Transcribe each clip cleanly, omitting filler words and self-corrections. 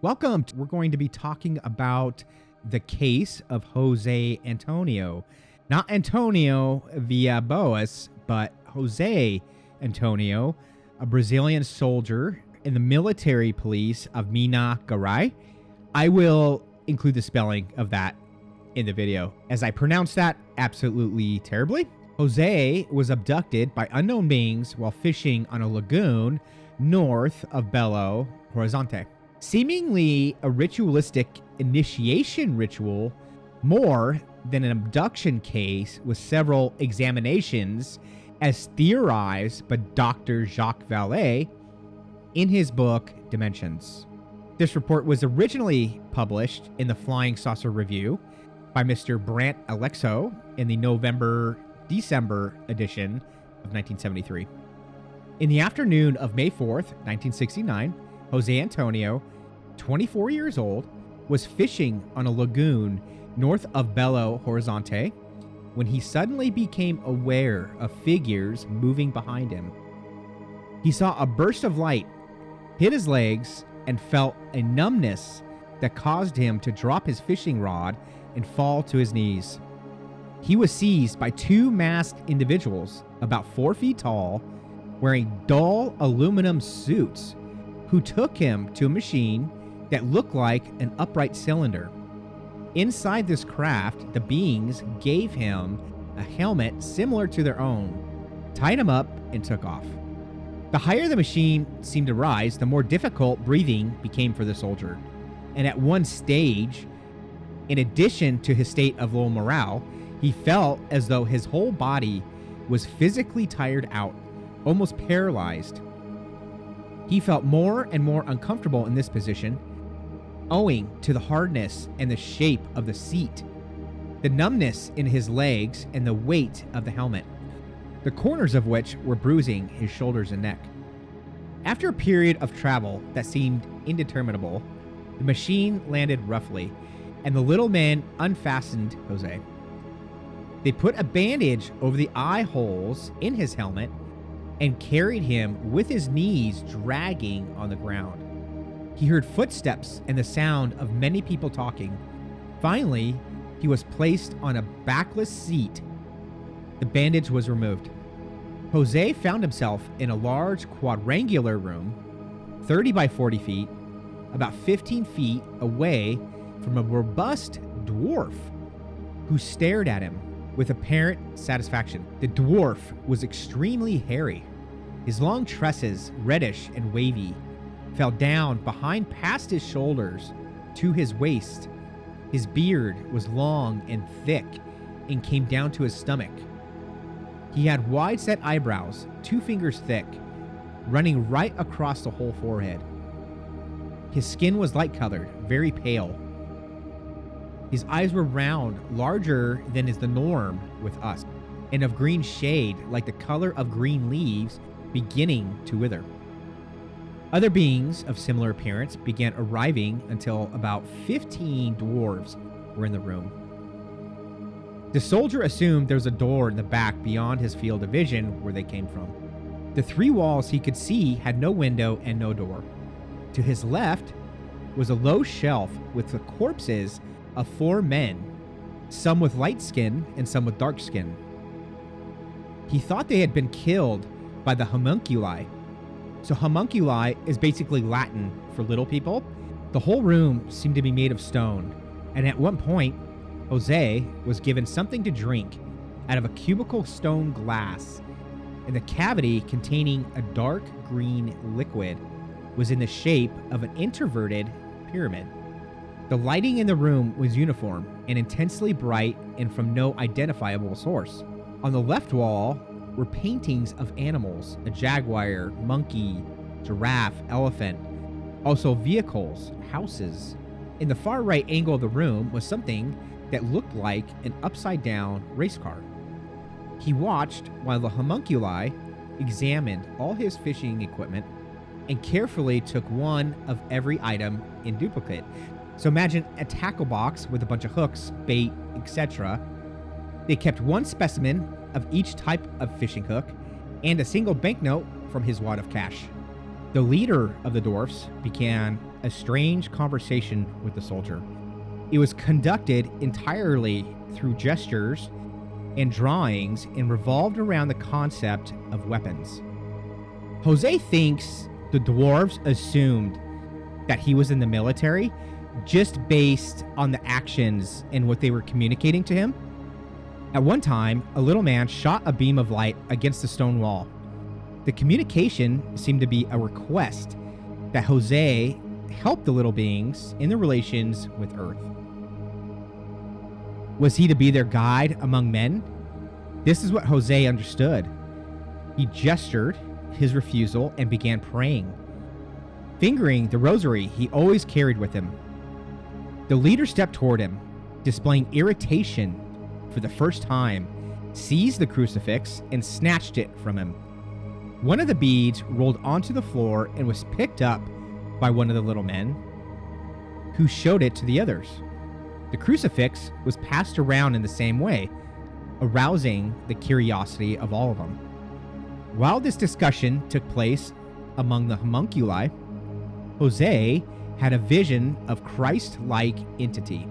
Welcome. We're going to be talking about the case of Jose Antonio. Not Antonio Villalobos, but Jose Antonio, a Brazilian soldier in the military police of Minas Gerais. I will include the spelling of that in the video, as I pronounce that absolutely terribly. Jose was abducted by unknown beings while fishing on a lagoon north of Belo Horizonte. Seemingly a ritualistic initiation ritual, more than an abduction case with several examinations, as theorized by Dr. Jacques Vallée in his book Dimensions. This report was originally published in the Flying Saucer Review by Mr. Brant Alexo in the November-December edition of 1973. In the afternoon of May 4th, 1969, Jose Antonio, 24 years old, was fishing on a lagoon north of Belo Horizonte when he suddenly became aware of figures moving behind him. He saw a burst of light, hit his legs, and felt a numbness that caused him to drop his fishing rod and fall to his knees. He was seized by two masked individuals about 4 feet tall, wearing dull aluminum suits, who took him to a machine that looked like an upright cylinder. Inside this craft, the beings gave him a helmet similar to their own, tied him up, and took off. The higher the machine seemed to rise, the more difficult breathing became for the soldier. And at one stage, in addition to his state of low morale, he felt as though his whole body was physically tired out, almost paralyzed. He felt more and more uncomfortable in this position, owing to the hardness and the shape of the seat, the numbness in his legs, and the weight of the helmet, the corners of which were bruising his shoulders and neck. After a period of travel that seemed indeterminable, the machine landed roughly, and the little man unfastened Jose. They put a bandage over the eye holes in his helmet and carried him with his knees dragging on the ground. He heard footsteps and the sound of many people talking. Finally, he was placed on a backless seat. The bandage was removed. Jose found himself in a large quadrangular room, 30 by 40 feet, about 15 feet away from a robust dwarf who stared at him with apparent satisfaction. The dwarf was extremely hairy. His long tresses, reddish and wavy, fell down behind past his shoulders to his waist. His beard was long and thick and came down to his stomach. He had wide-set eyebrows, 2 fingers thick, running right across the whole forehead. His skin was light-colored, very pale. His eyes were round, larger than is the norm with us, and of green shade, like the color of green leaves beginning to wither. Other beings of similar appearance began arriving until about 15 dwarves were in the room. The soldier assumed there was a door in the back beyond his field of vision where they came from. The 3 walls he could see had no window and no door. To his left was a low shelf with the corpses of 4 men, some with light skin and some with dark skin. He thought they had been killed by the homunculi. So homunculi is basically Latin for little people. The whole room seemed to be made of stone, and at one point, Jose was given something to drink out of a cubical stone glass, and the cavity containing a dark green liquid was in the shape of an inverted pyramid. The lighting in the room was uniform and intensely bright and from no identifiable source. On the left wall were paintings of animals, a jaguar, monkey, giraffe, elephant, also vehicles, houses. In the far right angle of the room was something that looked like an upside-down race car. He watched while the homunculi examined all his fishing equipment and carefully took one of every item in duplicate. So imagine a tackle box with a bunch of hooks, bait, etc. They kept one specimen of each type of fishing hook and a single banknote from his wad of cash. The leader of the Dwarfs began a strange conversation with the soldier. It was conducted entirely through gestures and drawings and revolved around the concept of weapons. Jose thinks the Dwarves assumed that he was in the military just based on the actions and what they were communicating to him. At one time, a little man shot a beam of light against the stone wall. The communication seemed to be a request that Jose help the little beings in their relations with Earth. Was he to be their guide among men? This is what Jose understood. He gestured his refusal and began praying, fingering the rosary he always carried with him. The leader stepped toward him, displaying irritation for the first time, seized the crucifix and snatched it from him. One of the beads rolled onto the floor and was picked up by one of the little men, who showed it to the others. The crucifix was passed around in the same way, arousing the curiosity of all of them. While this discussion took place among the homunculi, Jose had a vision of Christ-like entity.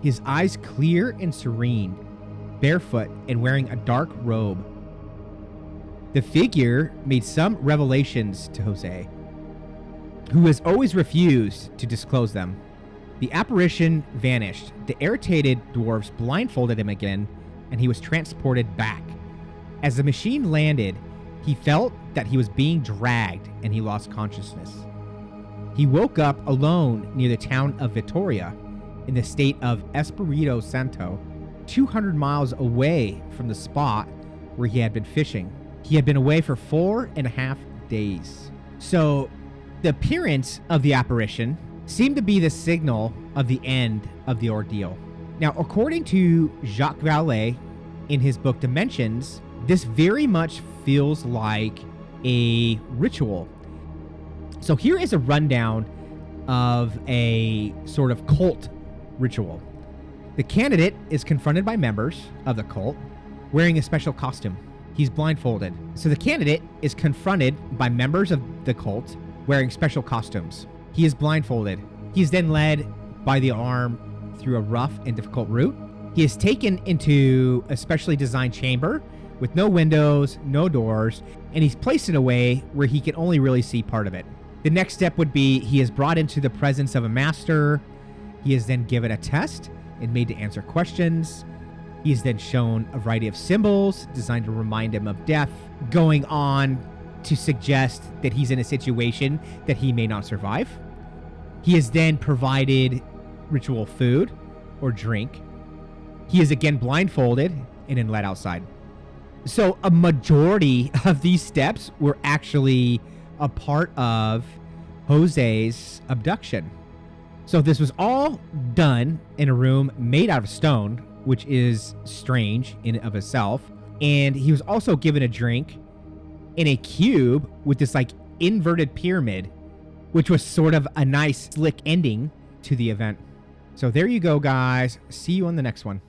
His eyes clear and serene, barefoot and wearing a dark robe. The figure made some revelations to Jose, who has always refused to disclose them. The apparition vanished. The irritated dwarves blindfolded him again, and he was transported back. As the machine landed, he felt that he was being dragged, and he lost consciousness. He woke up alone near the town of Vitoria, in the state of Espiritu Santo, 200 miles away from the spot where he had been fishing. He had been away for 4.5 days. So the appearance of the apparition seemed to be the signal of the end of the ordeal. Now, according to Jacques Vallée in his book Dimensions, this very much feels like a ritual. So here is a rundown of a sort of cult ritual. The candidate is confronted by members of the cult wearing a special costume. He's blindfolded. So the candidate is confronted by members of the cult wearing special costumes. He is blindfolded. He is then led by the arm through a rough and difficult route. He is taken into a specially designed chamber with no windows, no doors, and he's placed in a way where he can only really see part of it. The next step would be he is brought into the presence of a master. He is then given a test and made to answer questions. He is then shown a variety of symbols designed to remind him of death, going on to suggest that he's in a situation that he may not survive. He is then provided ritual food or drink. He is again blindfolded and then led outside. So a majority of these steps were actually a part of Jose's abduction. So this was all done in a room made out of stone, which is strange in and of itself. And he was also given a drink in a cube with this like inverted pyramid, which was sort of a nice slick ending to the event. So there you go, guys. See you on the next one.